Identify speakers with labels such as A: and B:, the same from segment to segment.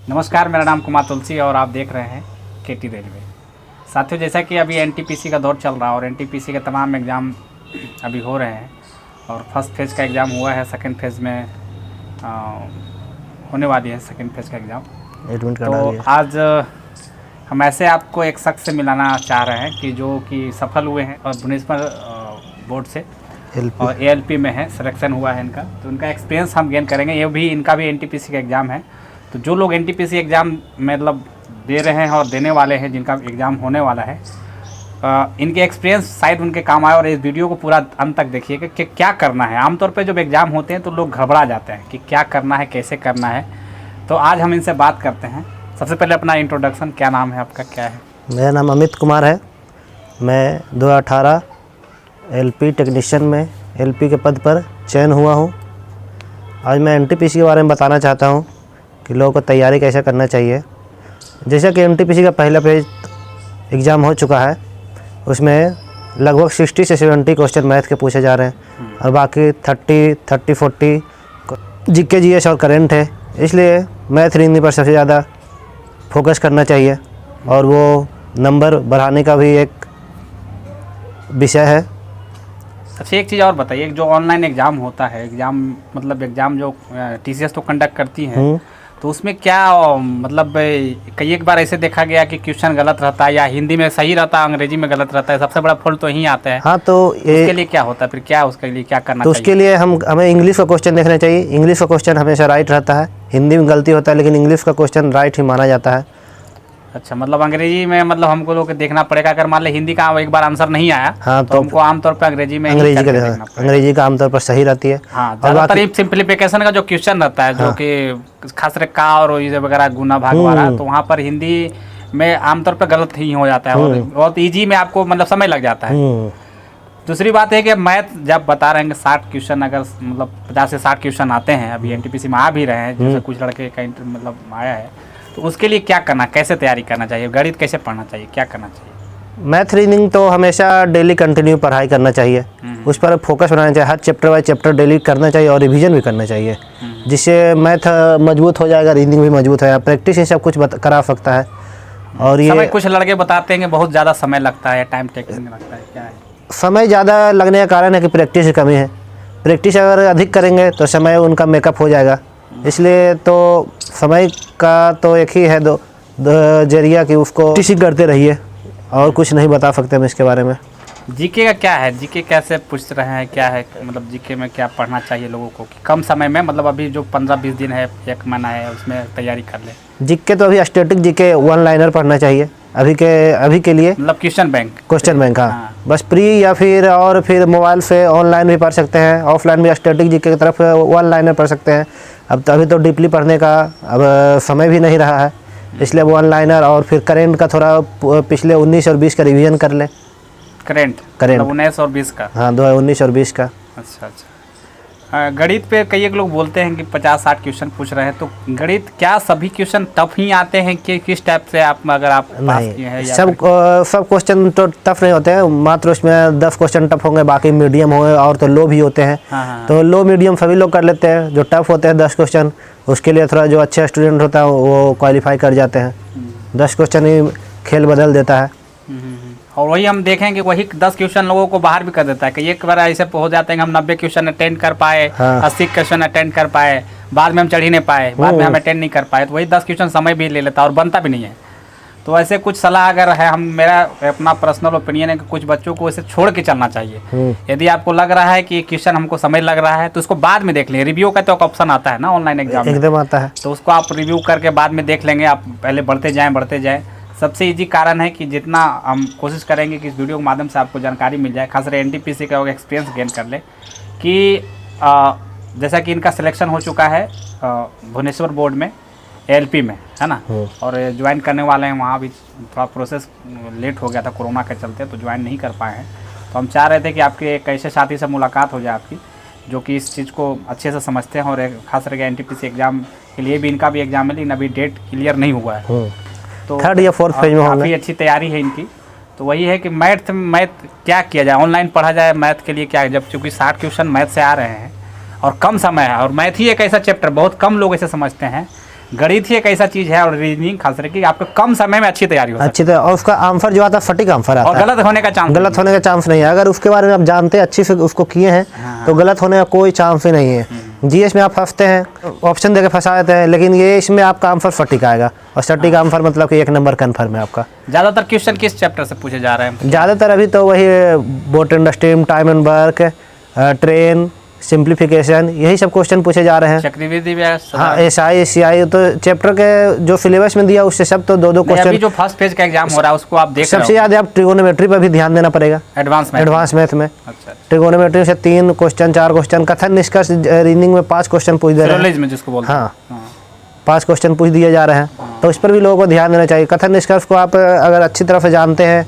A: नमस्कार, मेरा नाम कुमार तुलसी और आप देख रहे हैं केटी रेलवे। साथियों, जैसा कि अभी एनटीपीसी का दौर चल रहा है और एनटीपीसी के तमाम एग्ज़ाम अभी हो रहे हैं और फर्स्ट फेज़ का एग्ज़ाम हुआ है, सेकंड फेज़ में होने वाली है सेकंड फेज़ का एग्ज़ाम। तो आज हम ऐसे आपको एक शख्स से मिलाना चाह रहे हैं कि जो कि सफल हुए हैं और भुवनेश्वर बोर्ड से और एएलपी में है, सिलेक्शन हुआ है इनका। तो उनका एक्सपीरियंस हम गेन करेंगे। ये भी इनका भी एनटीपीसी का एग्ज़ाम है। तो जो लोग एनटीपीसी एग्ज़ाम मतलब दे रहे हैं और देने वाले हैं, जिनका एग्ज़ाम होने वाला है, इनके एक्सपीरियंस शायद उनके काम आए। और इस वीडियो को पूरा अंत तक देखिएगा कि क्या करना है। आमतौर पे जब एग्ज़ाम होते हैं तो लोग घबरा जाते हैं कि क्या करना है, कैसे करना है। तो आज हम इनसे बात करते हैं। सबसे पहले अपना इंट्रोडक्शन, क्या नाम है आपका, क्या है?
B: मेरा नाम अमित कुमार है। मैं 2018 एलपी टेक्नीशियन में एलपी के पद पर चयन हुआ हूँ। आज मैं एनटीपीसी के बारे में बताना चाहता हूँ कि लोगों को तैयारी कैसे करना चाहिए। जैसा कि एनटीपीसी का पहला फेज एग्ज़ाम हो चुका है, उसमें लगभग 60 से 70 क्वेश्चन मैथ के पूछे जा रहे हैं और बाकी 30-40 जीके जीएस और करंट है। इसलिए मैथ रीजनिंग पर सबसे ज़्यादा फोकस करना चाहिए और वो नंबर बढ़ाने का भी एक विषय है।
A: अच्छा, एक चीज़ और बताइए, जो ऑनलाइन एग्ज़ाम होता है, एग्ज़ाम जो टीसीएस तो कंडक्ट करती हैं, तो उसमें क्या मतलब कई एक बार ऐसे देखा गया कि क्वेश्चन गलत रहता है या हिंदी में सही रहता है, अंग्रेजी में गलत रहता है। सबसे बड़ा फॉल्ट तो यही आता है।
B: हाँ, तो
A: उसके लिए क्या होता है फिर, क्या उसके लिए क्या करना
B: तो
A: चाहिए?
B: उसके लिए हमें इंग्लिश का क्वेश्चन देखना चाहिए। इंग्लिश का क्वेश्चन हमेशा राइट रहता है। हिंदी में गलती होता है लेकिन इंग्लिश का क्वेश्चन राइट ही माना जाता है।
A: अच्छा, मतलब अंग्रेजी में हमको लोग देखना पड़ेगा। अगर मान ले हिंदी का एक बार आंसर नहीं आया,
B: हाँ,
A: तो हमको आमतौर पर अंग्रेजी
B: का आमतौर पर सही रहती है।
A: हाँ, ज़्यादातर सिंप्लीफिकेशन का जो क्वेश्चन रहता है, जो कि खास करके का और ये वगैरह गुना भाग वाला, तो वहाँ पर हिंदी में आमतौर पर गलत ही हो जाता है और बहुत ईजी में आपको मतलब समय लग जाता है। दूसरी बात है कि मैथ जब बता रहे हैं 60 क्वेश्चन, अगर 50 से 60 क्वेश्चन आते हैं, अभी एनटीपीसी में आ भी रहे हैं, जैसे कुछ लड़के का आया है, तो उसके लिए क्या करना, कैसे तैयारी करना चाहिए, गणित कैसे पढ़ना चाहिए, क्या करना चाहिए?
B: मैथ रीजनिंग तो हमेशा डेली कंटिन्यू पढ़ाई करना चाहिए, उस पर फोकस बनाना चाहिए। हर चैप्टर बाय चैप्टर डेली करना चाहिए और रिवीजन भी करना चाहिए, जिससे मैथ मजबूत हो जाएगा, रीजनिंग भी मजबूत है। प्रैक्टिस ही सब कुछ करा सकता है। और ये
A: कुछ लड़के बताते हैं कि बहुत ज़्यादा समय लगता है, टाइम टेकिंग लगता है, क्या है?
B: समय ज़्यादा लगने का कारण है कि प्रैक्टिस की कमी है। प्रैक्टिस अगर अधिक करेंगे तो समय उनका मेकअप हो जाएगा। इसलिए तो समय का तो एक ही है दो जरिया कि उसको टीचिंग करते रहिए, और कुछ नहीं बता सकते हम इसके बारे में।
A: जीके का क्या है, जीके कैसे पूछ रहे हैं, क्या है मतलब जीके में क्या पढ़ना चाहिए लोगों को कि कम समय में, मतलब अभी जो 15-20 दिन है, 1 महीना है, उसमें तैयारी कर ले?
B: जीके तो अभी स्टैटिक जीके 1 लाइनर पढ़ना चाहिए अभी के लिए,
A: मतलब क्वेश्चन बैंक।
B: हाँ, बस प्री या फिर मोबाइल से ऑनलाइन भी पढ़ सकते हैं, ऑफलाइन भी स्टैटिक जीके की तरफ 1 लाइनर पढ़ सकते हैं। अभी तो डीपली पढ़ने का अब समय भी नहीं रहा है, इसलिए 1 लाइनर और फिर करेंट का थोड़ा पिछले 19 और 20 का रिवीजन कर लें।
A: करेंट
B: 19
A: और 20 का?
B: हाँ, 19 और 20 का।
A: अच्छा। गणित पे कई एक लोग बोलते हैं कि 50-60 क्वेश्चन पूछ रहे हैं, तो गणित क्या सभी क्वेश्चन टफ ही आते हैं कि किस टाइप से आप पास किए हैं?
B: सब क्वेश्चन तो टफ नहीं होते हैं, मात्र उसमें 10 क्वेश्चन टफ होंगे, बाकी मीडियम होंगे और तो लो भी होते हैं।
A: हाँ।
B: तो लो मीडियम सभी लोग कर लेते हैं। जो टफ होते हैं 10 क्वेश्चन, उसके लिए थोड़ा जो अच्छे स्टूडेंट होता है वो क्वालिफाई कर जाते हैं। 10 क्वेश्चन ही खेल बदल देता है।
A: और वही हम देखें कि वही 10 क्वेश्चन लोगों को बाहर भी कर देता है कि एक बार ऐसे हो जाते हैं कि हम 90 क्वेश्चन अटेंड कर पाए, 80 क्वेश्चन अटेंड कर पाए, बाद में हम चढ़ ही नहीं पाए, बाद में हम अटेंड नहीं कर पाए, तो वही 10 क्वेश्चन समय भी ले लेता है और बनता भी नहीं है। तो ऐसे कुछ सलाह अगर है, मेरा अपना पर्सनल ओपिनियन है कि कुछ बच्चों को इसे छोड़ के चलना चाहिए। यदि आपको लग रहा है कि क्वेश्चन हमको समय लग रहा है तो उसको बाद में देख लें। रिव्यू का तो एक ऑप्शन आता है ना ऑनलाइन एग्जाम में,
B: एकदम आता है,
A: तो उसको आप रिव्यू करके बाद में देख लेंगे। आप पहले बढ़ते जाएँ। सबसे इजी कारण है कि जितना हम कोशिश करेंगे कि इस वीडियो के माध्यम से आपको जानकारी मिल जाए, खासकर एनटीपीसी का एक्सपीरियंस गेन कर ले कि जैसा कि इनका सिलेक्शन हो चुका है भुवनेश्वर बोर्ड में, एएलपी में, है ना, और ज्वाइन करने वाले हैं। वहाँ भी थोड़ा प्रोसेस लेट हो गया था कोरोना के चलते, तो ज्वाइन नहीं कर पाए हैं। तो हम चाह रहे थे कि आपके एक ऐसे साथी से मुलाकात हो जाए आपकी, जो कि इस चीज़ को अच्छे से समझते हैं और खास करके एनटीपीसी एग्ज़ाम के लिए भी इनका भी एग्ज़ाम है, लेकिन अभी डेट क्लियर नहीं हुआ है। तो
B: 3rd या 4th फेज में
A: काफ़ी अच्छी तैयारी है इनकी। तो वही है कि मैथ क्या किया जाए, ऑनलाइन पढ़ा जाए मैथ के लिए क्या है, जब चूँकि 60 क्वेश्चन मैथ से आ रहे हैं और कम समय है, और मैथ ही एक ऐसा चैप्टर बहुत कम लोग ऐसे समझते हैं गणित ही एक ऐसा चीज है और रीजनिंग खास करके आपको कम समय में अच्छी तैयारी हो सकती
B: अच्छी तरह, और उसका आंसर जो आता है सटीक आंसर आता
A: और
B: है,
A: गलत होने का चांस
B: गलत होने का चांस नहीं है। अगर उसके बारे में आप जानते हैं, अच्छे से उसको किए हैं, तो गलत होने का कोई चांस ही नहीं है। जीएस में आप फंसते हैं, ऑप्शन देके फंसा देते हैं, लेकिन ये इसमें आपका आंसर सटीक आएगा, और सटीक आंसर मतलब कि 1 नंबर कन्फर्म है आपका।
A: ज्यादातर क्वेश्चन किस चैप्टर से पूछे जा रहे हैं?
B: ज़्यादातर अभी तो वही boat and steam, time and work, train, simplification, यही सब क्वेश्चन पूछे जा रहे हैं।
A: चक्रवृद्धि ब्याज,
B: हाँ, एसआई, एससीआई, तो चैप्टर के जो सिलेबस में दिया उससे सब तो 2-2
A: अभी
B: क्वेश्चन।
A: जो फर्स्ट पेज का एग्जाम हो रहा है उसको आप देख रहे
B: सबसे
A: हो?
B: ज़्यादा आप ट्रिगोनोमेट्री पर भी ध्यान देना पड़ेगा,
A: एडवांस में।
B: एडवांस मैथ में।
A: अच्छा,
B: ट्रिगोनोमेट्री से 3 क्वेश्चन, 4 क्वेश्चन, कथन निष्कर्ष रीजनिंग में 5 क्वेश्चन पूछ दे रहे हैं।
A: फिलोलॉजी में जिसको बोलते हैं।
B: हाँ, 5 क्वेश्चन पूछ दिए जा रहे हैं, तो उस पर भी लोगों को ध्यान देना चाहिए। कथन निष्कर्ष को आप अगर अच्छी तरह से जानते हैं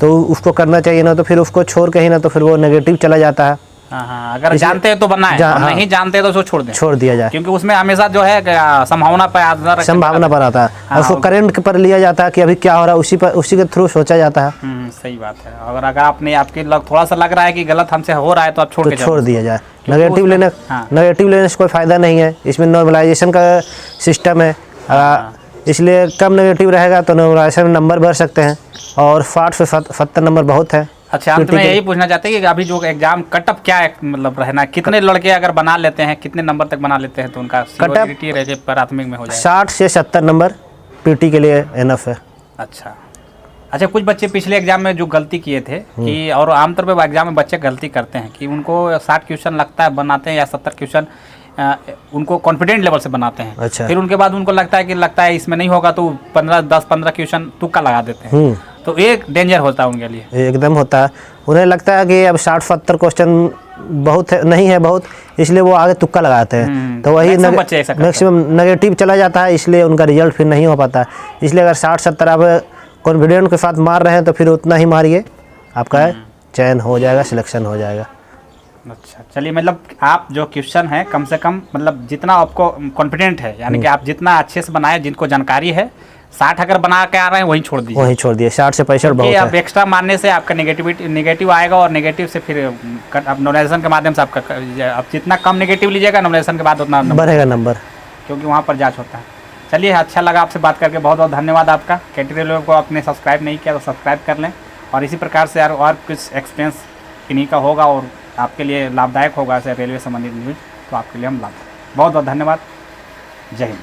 B: तो उसको करना चाहिए, ना तो फिर उसको छोड़ के ही ना तो फिर वो नेगेटिव चला जाता है।
A: हाँ, अगर जानते हैं तो बनाए, और नहीं जानते तो उसको छोड़ दिया जाए, क्योंकि उसमें हमेशा जो है संभावना पर आधार,
B: संभावना पर आता है, और उसको करंट पर लिया जाता है कि अभी क्या हो रहा है, उसी के थ्रू सोचा जाता है।
A: सही बात है। अगर आपने आपके थोड़ा सा लग रहा है कि गलत हमसे हो रहा है तो आप छोड़
B: दिया जाए। नेगेटिव लेने से कोई फायदा नहीं है, इसमें नॉर्मलाइजेशन का सिस्टम है, इसलिए कम नेगेटिव रहेगा तो नॉर्मलाइजेशन में नंबर बढ़ सकते हैं, और 60 से 70 नंबर बहुत है।
A: अच्छा, अंत में यही पूछना चाहते हैं कि अभी जो एग्जाम कटअप क्या है, मतलब रहना, कितने लड़के अगर बना लेते हैं, कितने नंबर तक बना लेते हैं तो उनका कटअप प्राथमिक में हो जाए?
B: 60 से 70 नंबर पीटी के लिए एनफ है।
A: अच्छा, कुछ बच्चे पिछले एग्जाम में जो गलती किए थे कि, और आमतौर पर एग्जाम में बच्चे गलती करते हैं कि उनको 60 क्वेश्चन लगता है बनाते हैं, या 70 क्वेश्चन उनको कॉन्फिडेंट लेवल से बनाते हैं।
B: अच्छा।
A: फिर उनके बाद उनको लगता है इसमें नहीं होगा तो 10-15 क्वेश्चन तुक्का लगा देते हैं, तो एक डेंजर होता है उनके लिए।
B: एकदम होता है, उन्हें लगता है कि अब 60-70 क्वेश्चन बहुत है, नहीं है बहुत, इसलिए वो आगे तुक्का लगाते हैं, तो वही मैक्सिमम नेगेटिव चला जाता है, इसलिए उनका रिजल्ट फिर नहीं हो पाता है। इसलिए अगर 60-70 आप कॉन्फिडेंट के साथ मार रहे हैं तो फिर उतना ही मारिए, आपका चयन हो जाएगा, सिलेक्शन हो जाएगा।
A: अच्छा, चलिए, मतलब आप जो क्वेश्चन है कम से कम, मतलब जितना आपको कॉन्फिडेंट है, यानी कि आप जितना अच्छे से बनाए, जिनको जानकारी है, 60 अगर बना के आ रहे हैं वहीं छोड़ दिए, 60 से 65 बहुत है।
B: अब
A: एक्स्ट्रा मारने से आपका नेगेटिव आएगा, और नेगेटिव से फिर आप नॉर्मलाइजेशन के माध्यम से आपका, आप जितना कम नेगेटिव लीजिएगा नॉर्मलाइजेशन के बाद उतना
B: बढ़ेगा नंबर,
A: क्योंकि वहाँ पर जाँच होता है। चलिए, अच्छा लगा आपसे बात करके, बहुत बहुत धन्यवाद आपका। KT रेलवे को आपने सब्सक्राइब नहीं किया तो सब्सक्राइब कर लें, और इसी प्रकार से और कुछ एक्सपीरियंस किन्हीं का होगा और आपके लिए लाभदायक होगा रेलवे संबंधित न्यूज़, तो आपके लिए हम बहुत बहुत धन्यवाद। जय हिंद।